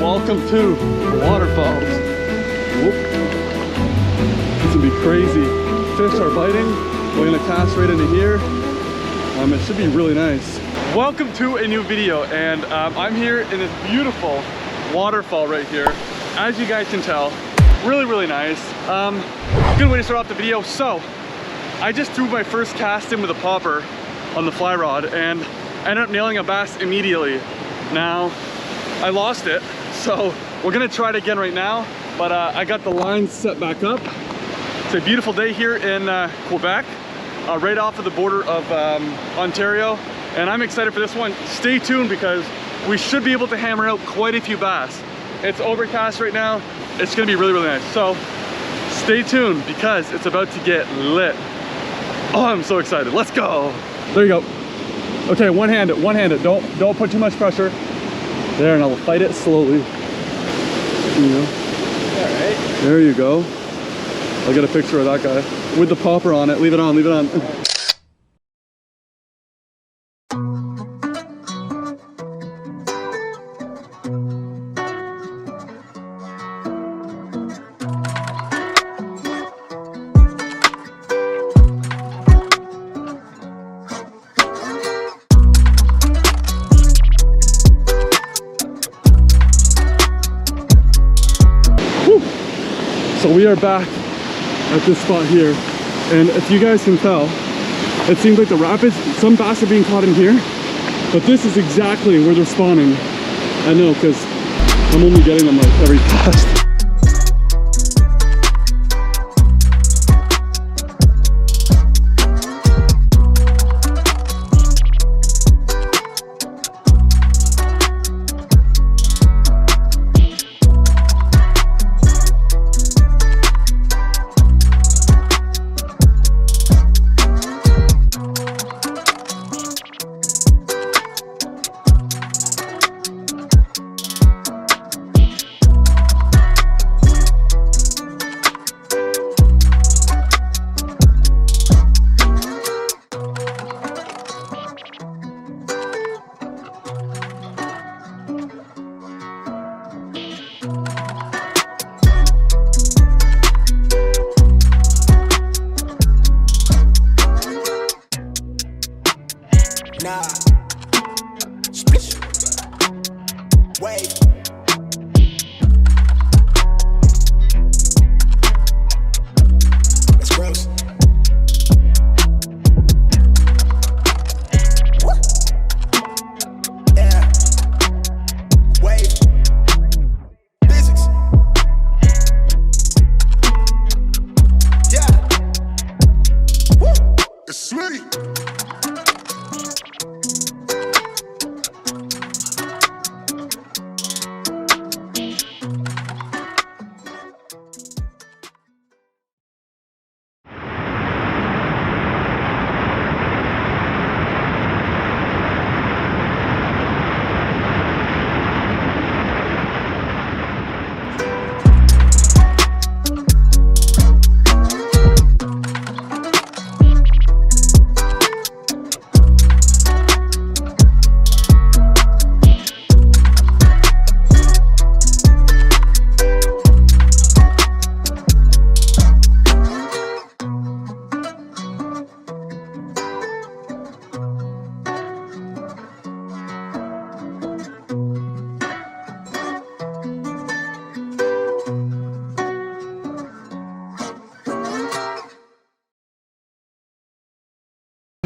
Welcome to Waterfalls. Whoop. It's gonna be crazy. Fish are biting. We're gonna cast right into here. It should be really nice. Welcome to a new video, and I'm here in this beautiful waterfall right here. As you guys can tell, really nice. Good way to start off the video. So, I just threw my first cast in with a popper on the fly rod and ended up nailing a bass immediately. Now, I lost it. So we're gonna try it again right now, but I got the lines set back up. It's a beautiful day here in Quebec, right off of the border of Ontario, and I'm excited for this one. Stay tuned because we should be able to hammer out quite a few bass. It's overcast right now. It's gonna be really nice. So stay tuned because it's about to get lit. Oh, I'm so excited. Let's go. There you go. Okay, one handed. Don't put too much pressure. There, and I'll fight it slowly. You know. All right. There you go. I'll get a picture of that guy with the popper on it. Leave it on, leave it on. So we are back at this spot here, and if you guys can tell, it seems like the rapids, some bass are being caught in here, but this is exactly where they're spawning. I know, because I'm only getting them like every cast.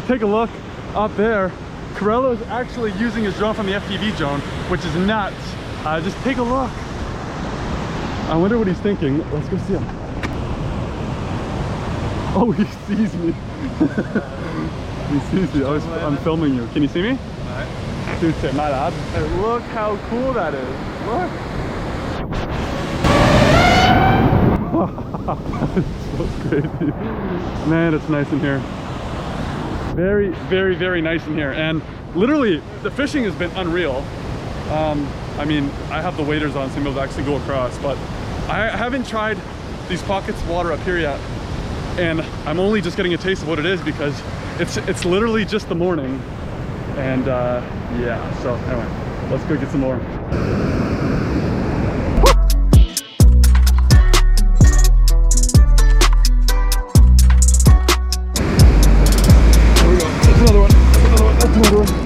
take a look up there. Corello's actually using his drone from the FPV drone, which is nuts. Just take a look. I wonder what he's thinking. Let's go see him. Oh, he sees me. He sees me. I'm filming you. Can you see me? Dude, say my lad. Hey, look how cool that is. Look. That's so crazy. Man, it's nice in here. Very, very, very nice in here. And literally, the fishing has been unreal. I mean, I have the waders on, so I'm able to actually go across, but I haven't tried these pockets of water up here yet. And I'm only just getting a taste of what it is because it's literally just the morning. And yeah, so anyway, let's go get some more. Here we go. That's another one. That's another one.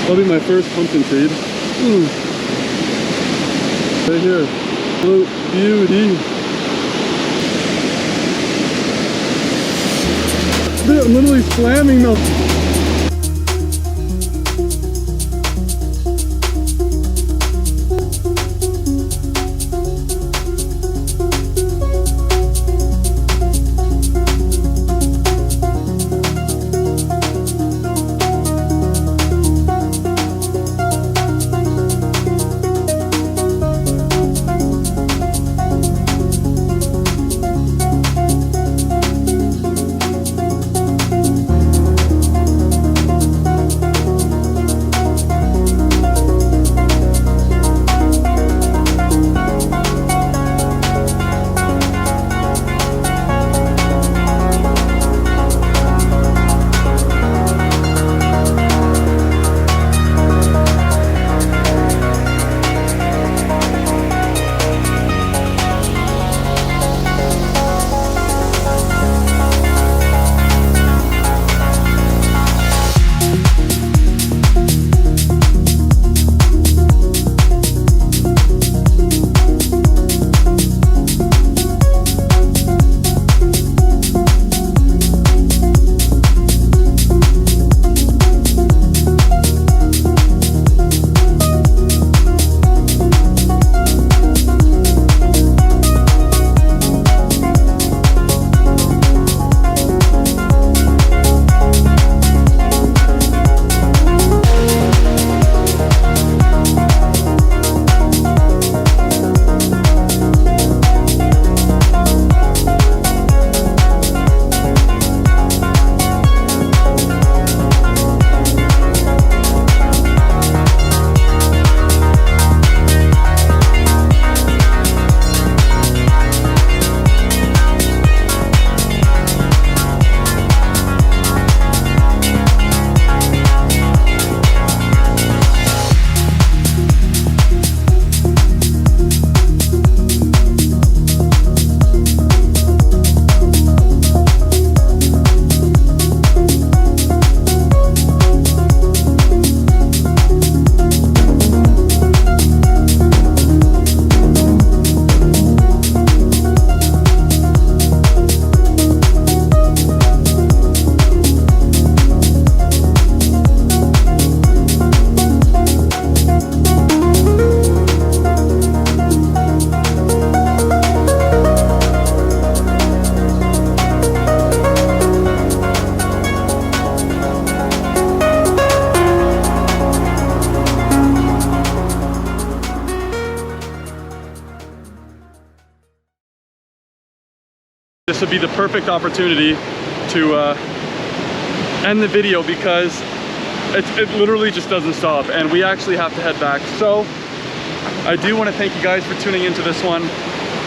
That'll be my first pumpkin seed. Right here. Oh, beauty. They're literally slamming them. This would be the perfect opportunity to end the video because it literally just doesn't stop and we actually have to head back. So I do want to thank you guys for tuning into this one.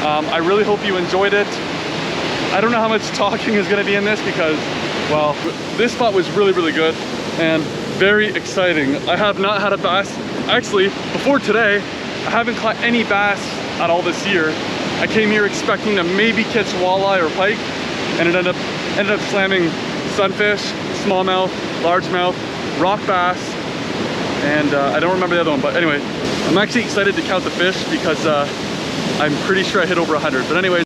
I really hope you enjoyed it. I don't know how much talking is going to be in this because, well, this spot was really good and very exciting. I have not had a bass, actually, before today, I haven't caught any bass at all this year. I came here expecting to maybe catch walleye or pike, and it ended up slamming sunfish, smallmouth, largemouth, rock bass, and I don't remember the other one, but anyway, I'm actually excited to count the fish because I'm pretty sure I hit over 100. But anyways.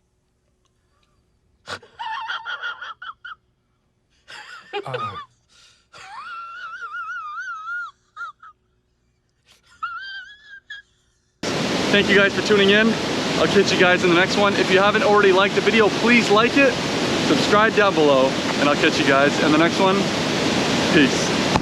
Thank you guys for tuning in. I'll catch you guys in the next one. If you haven't already liked the video, please like it, subscribe down below, and I'll catch you guys in the next one. Peace.